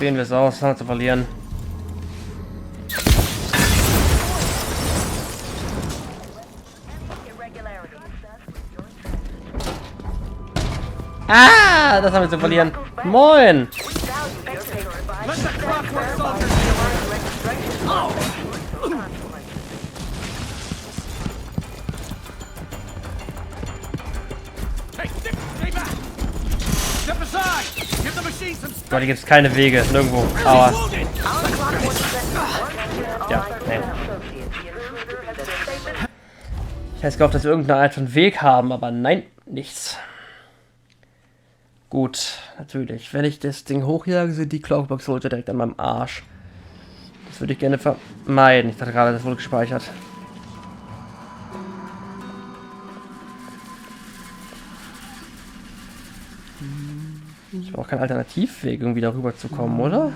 Probieren wir es aus, zu verlieren. Ah, das haben wir zu verlieren. Moin! Gott, hier gibt es keine Wege, nirgendwo. Aua. Ja, nee. Ich hätte gehofft, dass wir irgendeine Art von Weg haben, aber nein, nichts. Gut, natürlich. Wenn ich das Ding hochjage, sind die Clockbox Soldier direkt an meinem Arsch. Das würde ich gerne vermeiden. Ich dachte gerade, das wurde gespeichert. Ich brauche keinen Alternativweg, irgendwie darüber zu kommen, oder?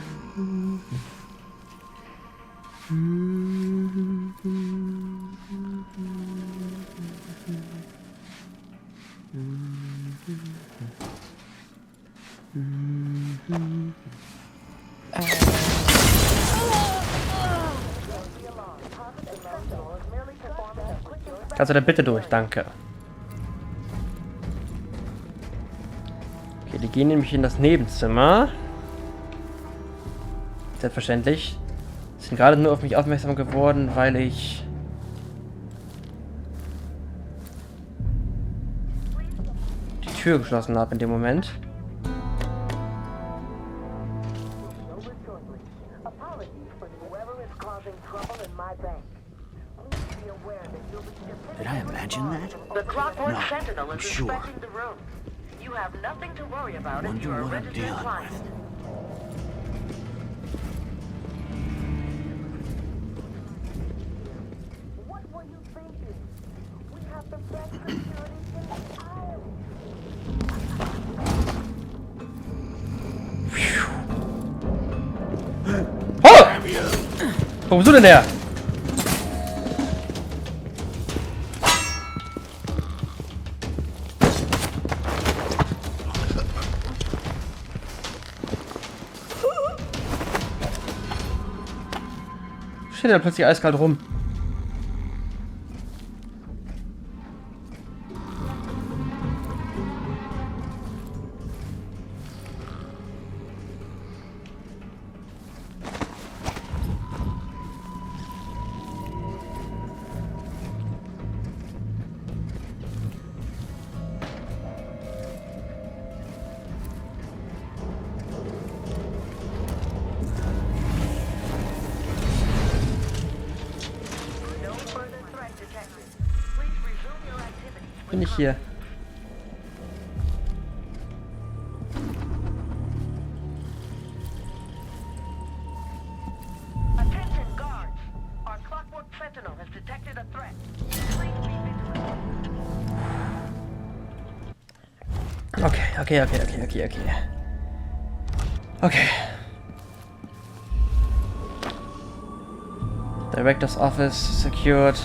Kannst du da bitte durch? Danke. Okay, die gehen nämlich in das Nebenzimmer. Selbstverständlich. Sind gerade nur auf mich aufmerksam geworden, weil ich die Tür geschlossen habe in dem Moment. Did I imagine that? The Clockwork No, Sentinel I'm is sure. inspecting the room. You have nothing to worry about if Wonder you're a what I'm registered dealing client. with. What were you thinking? We have the best security in the island. Oh! Wo bist du denn her? Steht da plötzlich eiskalt rum. Bin ich hier? Attention guards. Our Clockwork Sentinel has detected a threat. Please be vigilant. Okay. Okay. Director's office secured.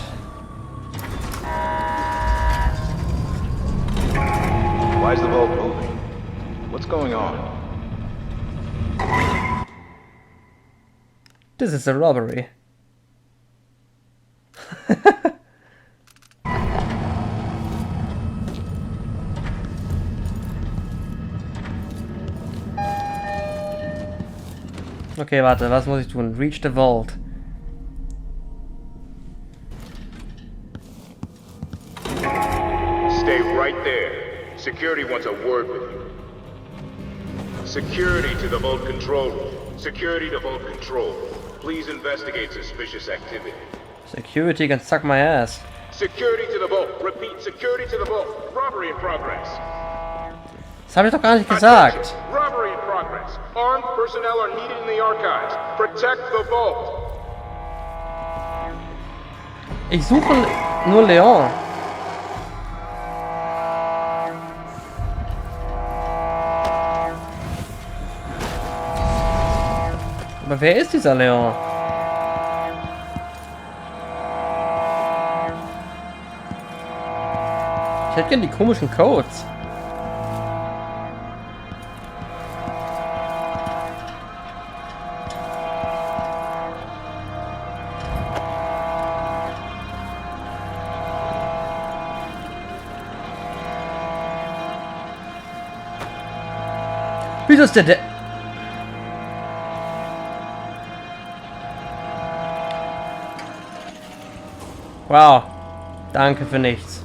Why is the vault moving? What's going on? This is a robbery. Okay, warte, was muss ich tun? Reach the vault. Stay right there. Security wants a word with you. Security to the vault control room. Security to vault control. Please investigate suspicious activity. Security can suck my ass. Security to the vault. Repeat, security to the vault. Robbery in progress. Das habe ich doch gar nicht gesagt. Attention. Robbery in progress. Armed personnel are needed in the archives. Protect the vault. Ich suche nur Leon. Aber wer ist dieser Leon? Ich hätte gerne die komischen Codes. Wieso ist der... Wow. Danke für nichts.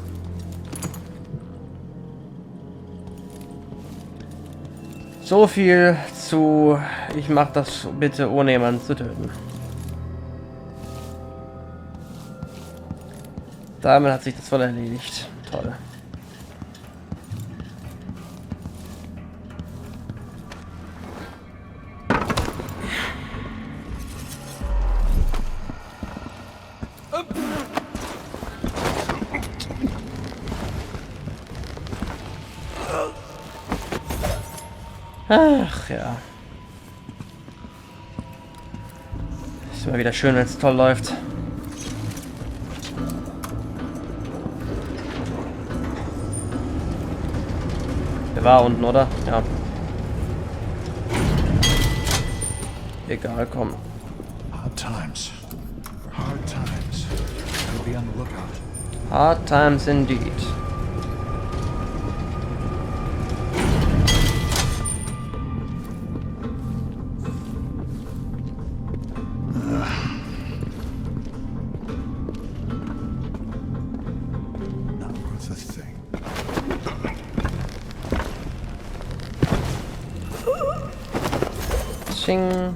So viel zu... Ich mach das bitte, ohne jemanden zu töten. Damit hat sich das voll erledigt. Toll. Ach ja. Ist immer wieder schön, wenn es toll läuft. Der war unten, oder? Ja. Egal, komm. Hard times. Hard times. Gotta be on the lookout. Hard times indeed. Not worth a thing. Ching.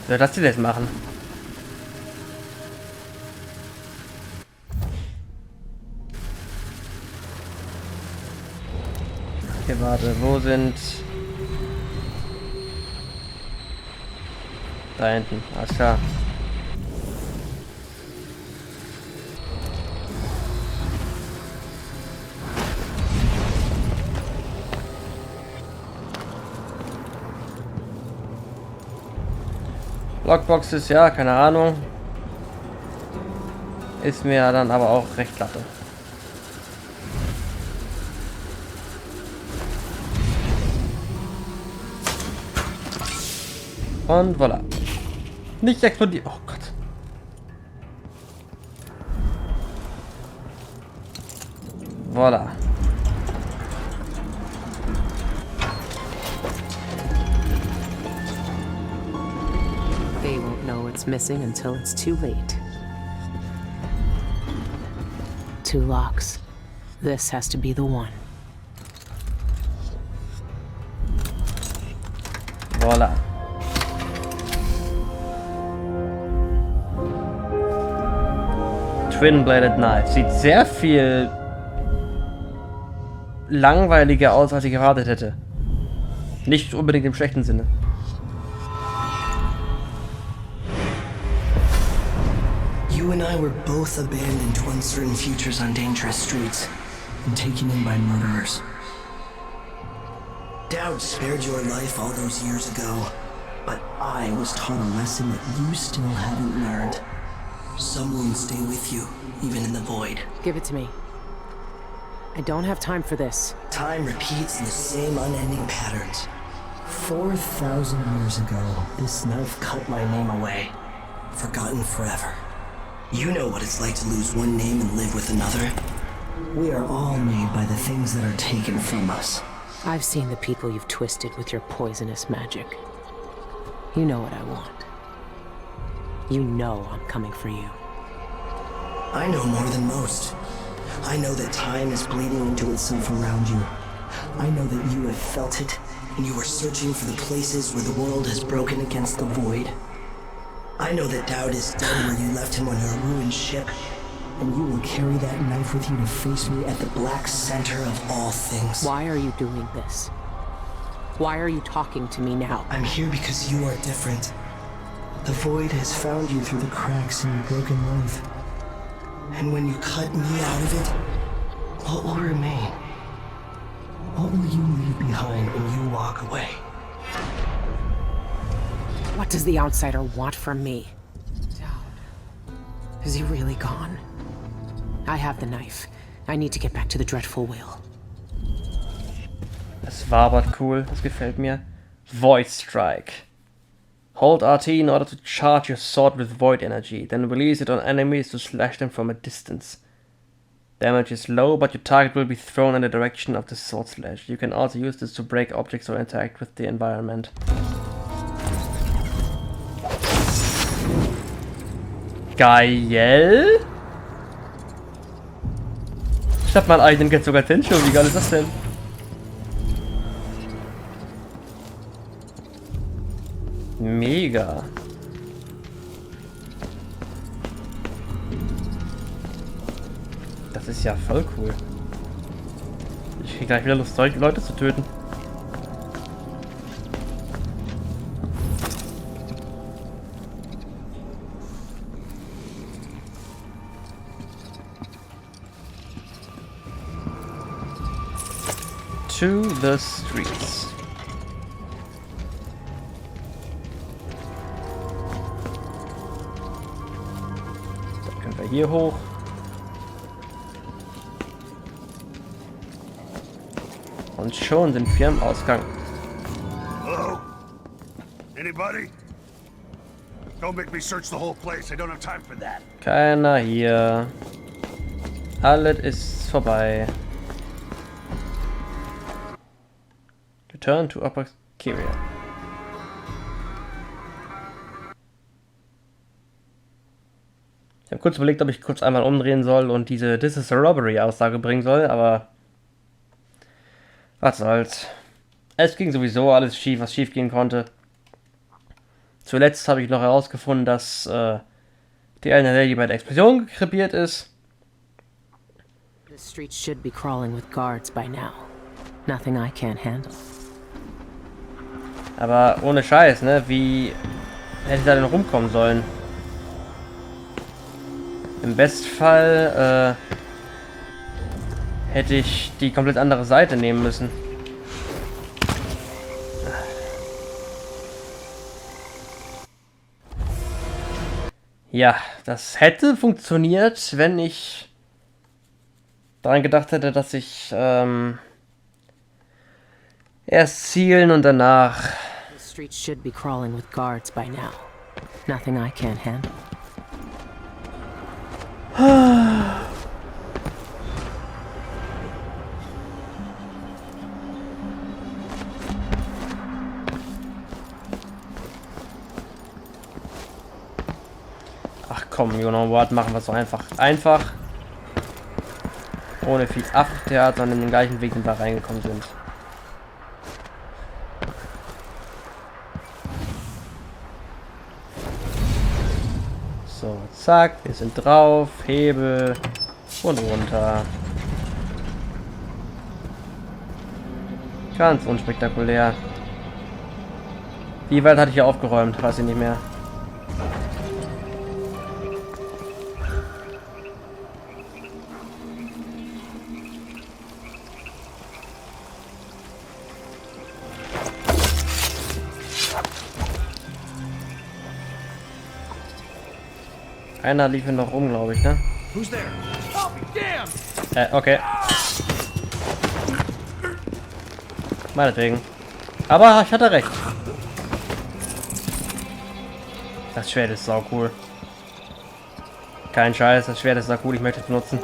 Wer das jetzt machen? Okay, warte, wo sind... Da hinten, alles klar. Lockboxes, ja, keine Ahnung. Ist mir dann aber auch recht latte. Und voilà. Nicht explodiert. Oh Gott. Voilà. They won't know it's missing until it's too late. 2 locks. This has to be the one. Voilà. Twin-Bladed Knife. Sieht sehr viel langweiliger aus, als ich erwartet hätte. Nicht unbedingt im schlechten Sinne. You and I were both abandoned to uncertain futures on dangerous streets and taken in by murderers. Dowd spared your life all those years ago, but I was taught a lesson that you still haven't learned. Some wounds stay with you, even in the void. Give it to me. I don't have time for this. Time repeats in the same unending patterns. 4,000 years ago, this knife cut my name away. Forgotten forever. You know what it's like to lose one name and live with another. We are all made by the things that are taken from us. I've seen the people you've twisted with your poisonous magic. You know what I want. You know I'm coming for you. I know more than most. I know that time is bleeding into itself around you. I know that you have felt it, and you are searching for the places where the world has broken against the void. I know that Dowd is dead where you left him on your ruined ship, and you will carry that knife with you to face me at the black center of all things. Why are you doing this? Why are you talking to me now? I'm here because you are different. The void has found you through the cracks in your broken life. And when you cut me out of it, what will remain? What will you leave behind when you walk away? What does the outsider want from me? Dowd. Is he really gone? I have the knife. I need to get back to the dreadful whale. Das wabert cool, das gefällt mir. Void Strike. Hold RT in order to charge your sword with void energy, then release it on enemies to slash them from a distance. Damage is low, but your target will be thrown in the direction of the sword slash. You can also use this to break objects or interact with the environment. Geil! Ich hab meinen eigenen Get sogar Tensho, wie geil ist das denn? Mega. Das ist ja voll cool. Ich krieg gleich wieder Lust, solche Leute zu töten. To the streets. Dann können wir hier hoch. Und schon sind wir am Ausgang. Hello? Anybody? Don't make me search the whole place. I don't have time for that. Keiner hier. Alles ist vorbei. Return to Upper Kyria. Ich habe kurz überlegt, ob ich kurz einmal umdrehen soll und diese This is a Robbery Aussage bringen soll, aber was soll's. Es ging sowieso alles schief, was schief gehen konnte. Zuletzt habe ich noch herausgefunden, dass die eine Lady bei der Explosion krepiert ist. The streets should be crawling with guards by now. Nothing I can't handle. Aber ohne Scheiß, ne? Wie hätte ich da denn rumkommen sollen? Im Bestfall hätte ich die komplett andere Seite nehmen müssen. Ja, das hätte funktioniert, wenn ich daran gedacht hätte, dass ich erst zielen und danach. The streets should be crawling with guards by now. Nothing I can't handle. Ach komm, you know what, machen wir es so einfach. Einfach. Ohne viel Affentheater, sondern in den gleichen Weg, den wir reingekommen sind. So, zack, wir sind drauf, Hebel und runter. Ganz unspektakulär. Wie weit hatte ich hier aufgeräumt? Weiß ich nicht mehr. Einer lief hier noch rum, glaube ich, ne? Who's there? Oh, damn! Okay. Meinetwegen. Aber ich hatte recht. Das Schwert ist sau cool. Kein Scheiß, das Schwert ist sau cool, ich möchte es benutzen.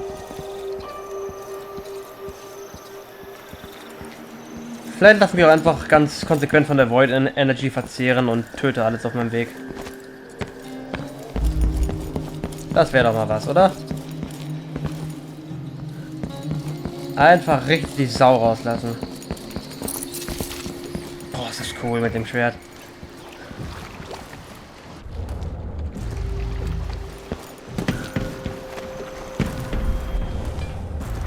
Vielleicht lassen wir auch einfach ganz konsequent von der Void Energy verzehren und töte alles auf meinem Weg. Das wäre doch mal was, oder? Einfach richtig die Sau rauslassen. Boah, ist das cool mit dem Schwert.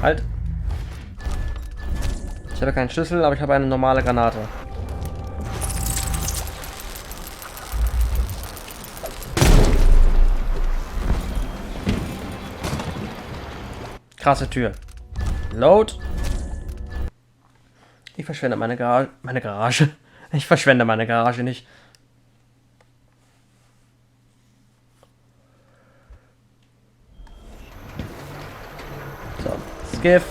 Halt. Ich habe keinen Schlüssel, aber ich habe eine normale Granate. Krasse Tür. Load. Ich verschwende meine Garage. Ich verschwende meine Garage nicht. So, Skiff.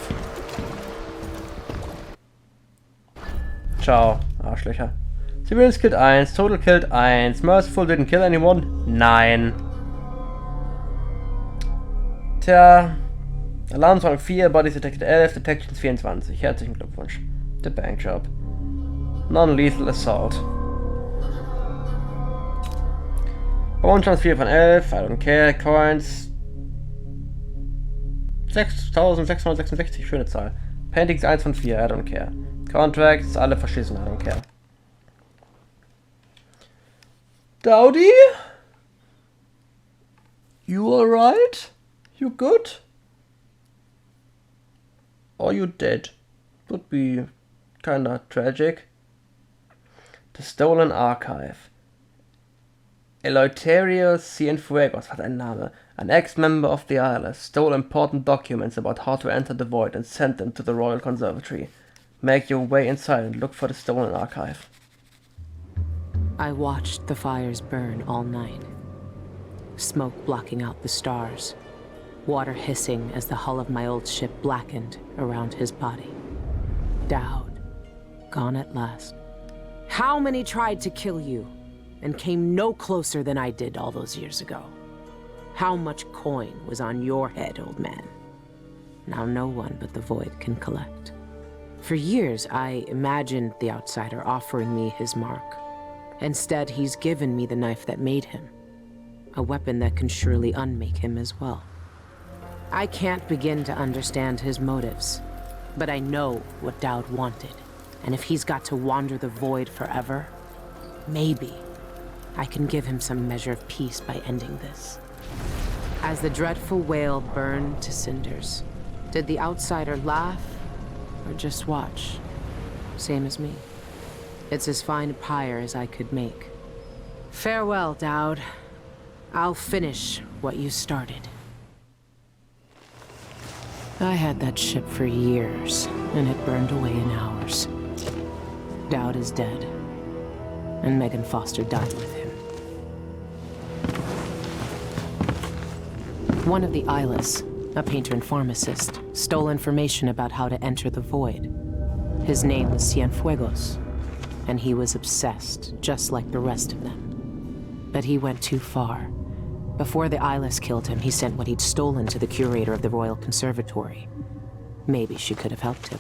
Ciao, Arschlöcher. Civilians killed 1, total killed 1, Merciful didn't kill anyone? Nein. Tja, Alarmsrang 4, Bodies detected 11, Detections 24. Herzlichen Glückwunsch. The bank job. Non-lethal assault. Bone Chance 4 von 11, I don't care, Coins 6666, schöne Zahl. Paintings 1 von 4, I don't care. Contracts, alle verschissen, I don't care. Dowdy? You alright? You good? Or you dead? Would be kinda tragic. The Stolen Archive. Eleuterio Cienfuegos, was ein Name. An ex-member of the Isles stole important documents about how to enter the Void and sent them to the Royal Conservatory. Make your way inside and look for the Stolen Archive. I watched the fires burn all night. Smoke blocking out the stars. Water hissing as the hull of my old ship blackened around his body. Dowd, gone at last. How many tried to kill you and came no closer than I did all those years ago? How much coin was on your head, old man? Now no one but the Void can collect. For years, I imagined the Outsider offering me his mark. Instead, he's given me the knife that made him. A weapon that can surely unmake him as well. I can't begin to understand his motives, but I know what Dowd wanted. And if he's got to wander the Void forever, maybe I can give him some measure of peace by ending this. As the dreadful whale burned to cinders, did the Outsider laugh or just watch? Same as me. It's as fine a pyre as I could make. Farewell, Dowd. I'll finish what you started. I had that ship for years, and it burned away in hours. Dowd is dead, and Megan Foster died with him. One of the Eyeless, a painter and pharmacist, stole information about how to enter the Void. His name was Cienfuegos, and he was obsessed, just like the rest of them. But he went too far. Before the Eyeless killed him, he sent what he'd stolen to the curator of the Royal Conservatory. Maybe she could have helped him.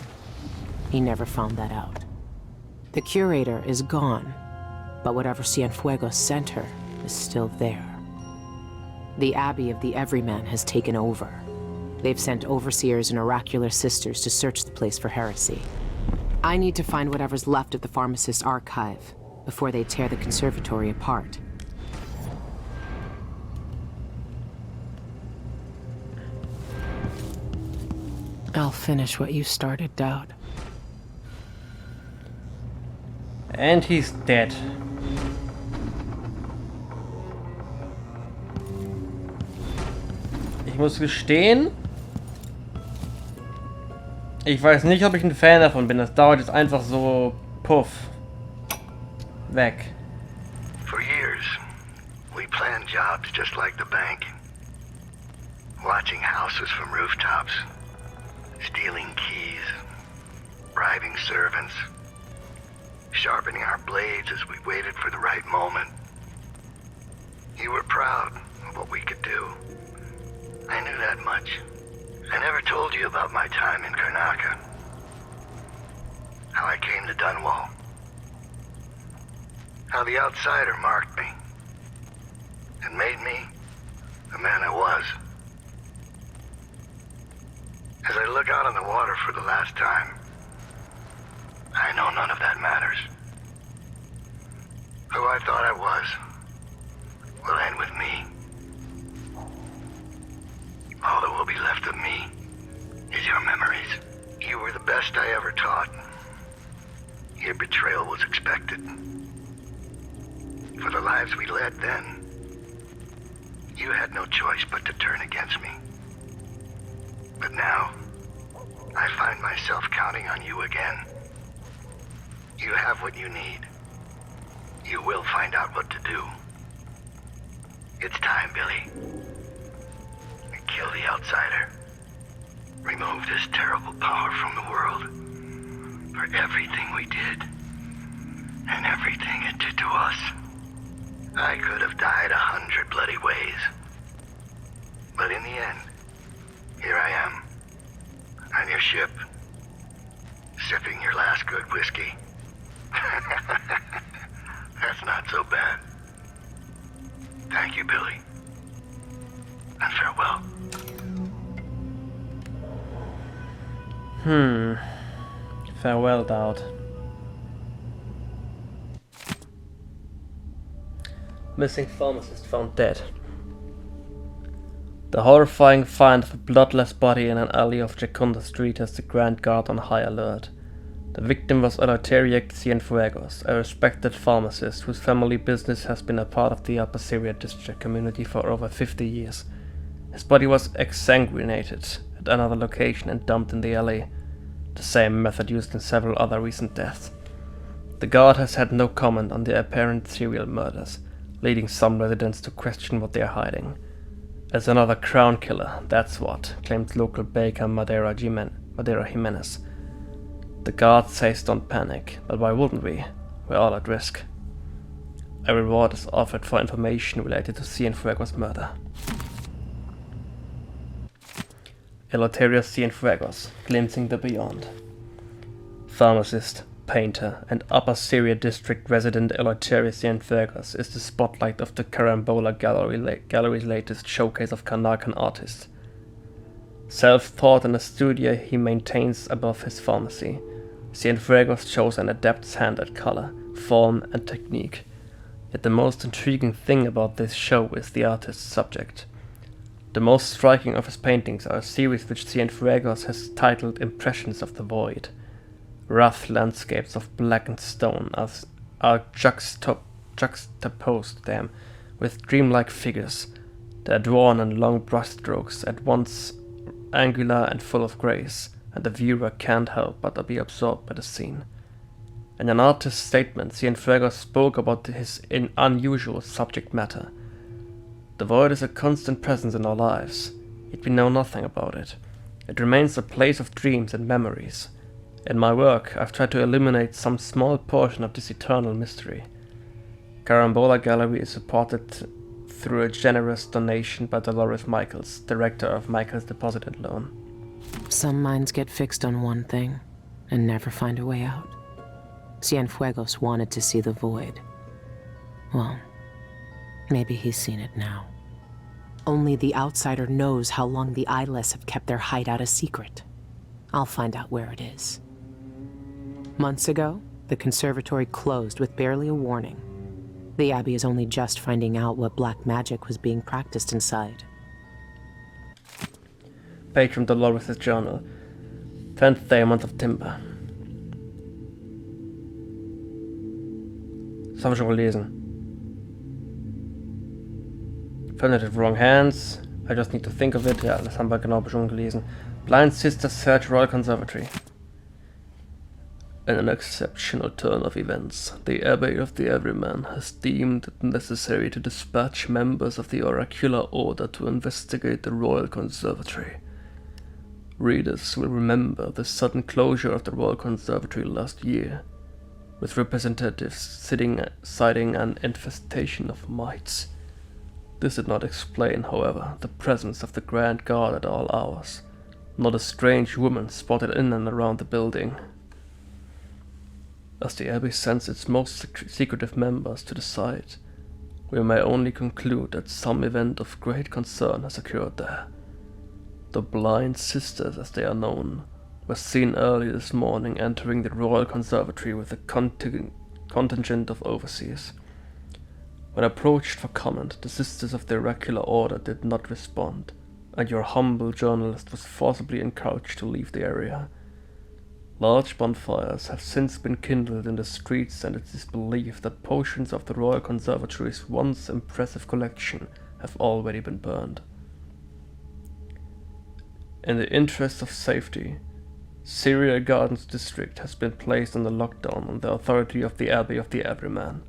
He never found that out. The curator is gone, but whatever Cienfuegos sent her is still there. The Abbey of the Everyman has taken over. They've sent overseers and oracular sisters to search the place for heresy. I need to find whatever's left of the pharmacist's archive before they tear the conservatory apart. I'll finish what you started, Dowd. And he's dead. Ich muss gestehen, ich weiß nicht, ob ich ein Fan davon bin. Das dauert jetzt einfach so puff. Weg. For years, we planned jobs just like the bank. Watching houses from rooftops. Stealing keys. Bribing servants. Sharpening our blades as we waited for the right moment. You were proud of what we could do. I knew that much. I never told you about my time in Karnaca. How I came to Dunwall. How the Outsider marked me. And made me the man I was. As I look out on the water for the last time, I know none of that matters. Who I thought I was will end with me. All that will be left of me is your memories. You were the best I ever taught. Your betrayal was expected. For the lives we led then, you had no choice but to turn against me. But now, I find myself counting on you again. You have what you need. You will find out what to do. It's time, Billy. Kill the Outsider. Remove this terrible power from the world. For everything we did. And everything it to us. I could have died 100 bloody ways. But in the end, here I am, on your ship, sipping your last good whiskey. That's not so bad. Thank you, Billy. And farewell. Farewell, Dowd. Missing pharmacist found dead. The horrifying find of a bloodless body in an alley off Jaconda Street has the Grand Guard on high alert. The victim was Eleuterio Cienfuegos, a respected pharmacist whose family business has been a part of the Upper Syria district community for over 50 years. His body was exsanguinated at another location and dumped in the alley, the same method used in several other recent deaths. The guard has had no comment on the apparent serial murders, leading some residents to question what they are hiding. As another crown killer, that's what, claimed local baker Madera Jimenez. The guard says don't panic, but why wouldn't we? We're all at risk. A reward is offered for information related to Cienfuegos' murder. Eleuterio Cienfuegos, glimpsing the beyond. Pharmacist, painter, and Upper Syria district resident Eleuterio Cienfuegos is the spotlight of the Carambola Gallery's latest showcase of Kanarkan artists. Self-taught in a studio he maintains above his pharmacy, Cienfuegos shows an adept's hand at color, form, and technique. Yet the most intriguing thing about this show is the artist's subject. The most striking of his paintings are a series which Cienfuegos has titled Impressions of the Void. Rough landscapes of blackened stone are juxtaposed with dreamlike figures. They are drawn in long brushstrokes, at once angular and full of grace, and the viewer can't help but be absorbed by the scene. In an artist's statement, Cienfuegos spoke about his unusual subject matter. The void is a constant presence in our lives, yet we know nothing about it. It remains a place of dreams and memories. In my work, I've tried to illuminate some small portion of this eternal mystery. Carambola Gallery is supported through a generous donation by Dolores Michaels, director of Michaels Deposit and Loan. Some minds get fixed on one thing and never find a way out. Cienfuegos wanted to see the void. Well, maybe he's seen it now. Only the outsider knows how long the eyeless have kept their hideout a secret. I'll find out where it is. Months ago, the conservatory closed with barely a warning. The Abbey is only just finding out what black magic was being practiced inside. Page from Dolores' journal. 10th day, month of Timber. Das haben wir schon gelesen. Affirmative wrong hands. I just need to think of it. Ja, das haben wir genau schon gelesen. Blind Sisters search Royal Conservatory. In an exceptional turn of events, the Abbey of the Everyman has deemed it necessary to dispatch members of the Oracular Order to investigate the Royal Conservatory. Readers will remember the sudden closure of the Royal Conservatory last year, with representatives citing an infestation of mites. This did not explain, however, the presence of the Grand Guard at all hours, not a strange woman spotted in and around the building. As the Abbey sends its most secretive members to the site, we may only conclude that some event of great concern has occurred there. The Blind Sisters, as they are known, were seen early this morning entering the Royal Conservatory with a contingent of overseers. When approached for comment, the Sisters of the Oracular Order did not respond, and your humble journalist was forcibly encouraged to leave the area. Large bonfires have since been kindled in the streets, and it is believed that portions of the Royal Conservatory's once impressive collection have already been burned. In the interest of safety, Syria Gardens District has been placed under lockdown on the authority of the Abbey of the Everyman,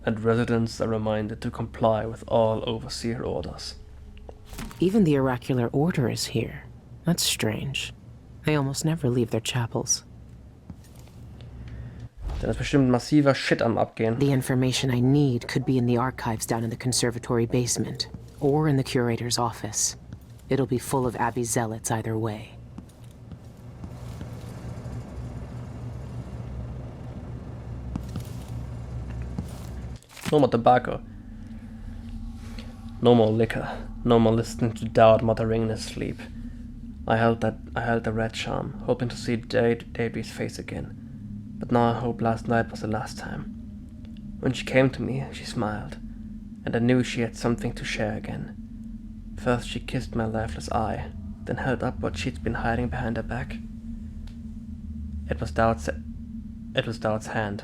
and residents are reminded to comply with all overseer orders. Even the Oracular Order is here. That's strange. They almost never leave their chapels. Da ist bestimmt massiver Shit am Abgehen. The information I need could be in the archives down in the conservatory basement, or in the curator's office. It'll be full of Abbey zealots either way. No more tobacco. No more liquor. No more listening to doubt muttering in his sleep. I held the red charm, hoping to see Deirdre's face again. But now I hope last night was the last time. When she came to me, she smiled, and I knew she had something to share again. First she kissed my lifeless eye, then held up what she'd been hiding behind her back. It was Doubt's hand,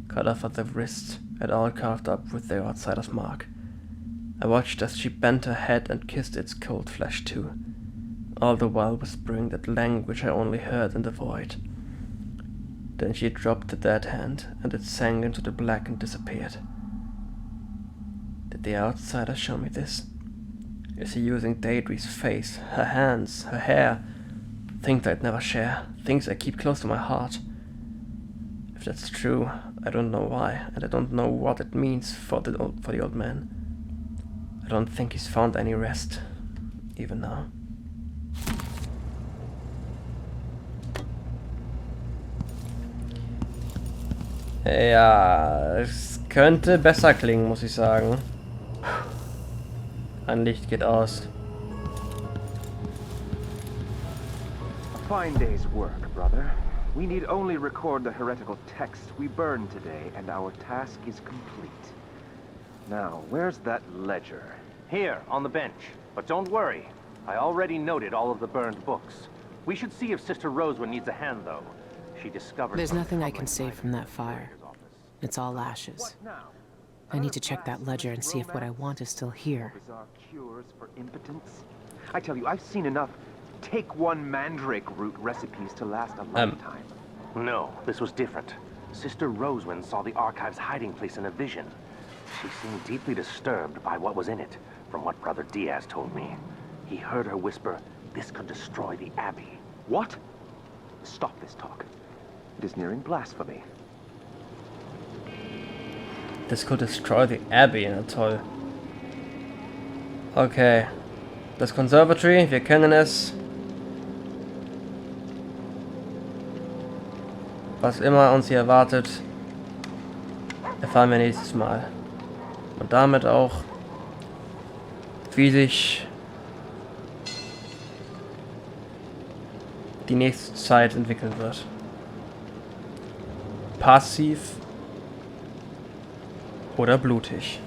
cut off at the wrist and all carved up with the outsider's mark. I watched as she bent her head and kissed its cold flesh too, all the while whispering that language I only heard in the void. Then she dropped the dead hand, and it sank into the black and disappeared. Did the outsider show me this? Is he using Deirdre's face, her hands, her hair? Things I'd never share, things I keep close to my heart. If that's true, I don't know why, and I don't know what it means for the old man. I don't think he's found any rest, even now. Ja, es könnte besser klingen, muss ich sagen. Ein Licht geht aus. A fine day's work, brother. We need only record the heretical text we burned today, and our task is complete. Now, where's that ledger? Here, on the bench. But don't worry. I already noted all of the burned books. We should see if Sister Rosewood needs a hand, though. She discovered... There's nothing I can save from that fire. It's all ashes. I need to check that ledger and see if what I want is still here. Bizarre cures for impotence. I tell you, I've seen enough take one mandrake root recipes to last a lifetime. No, this was different. Sister Rosewind saw the archive's hiding place in a vision. She seemed deeply disturbed by what was in it, from what Brother Diaz told me. He heard her whisper, this could destroy the Abbey. What? Stop this talk. It is nearing blasphemy. This could destroy the Abbey, na toll. Okay. Das Conservatory, wir kennen es. Was immer uns hier erwartet, erfahren wir nächstes Mal. Und damit auch, wie sich die nächste Zeit entwickeln wird. Passiv oder blutig.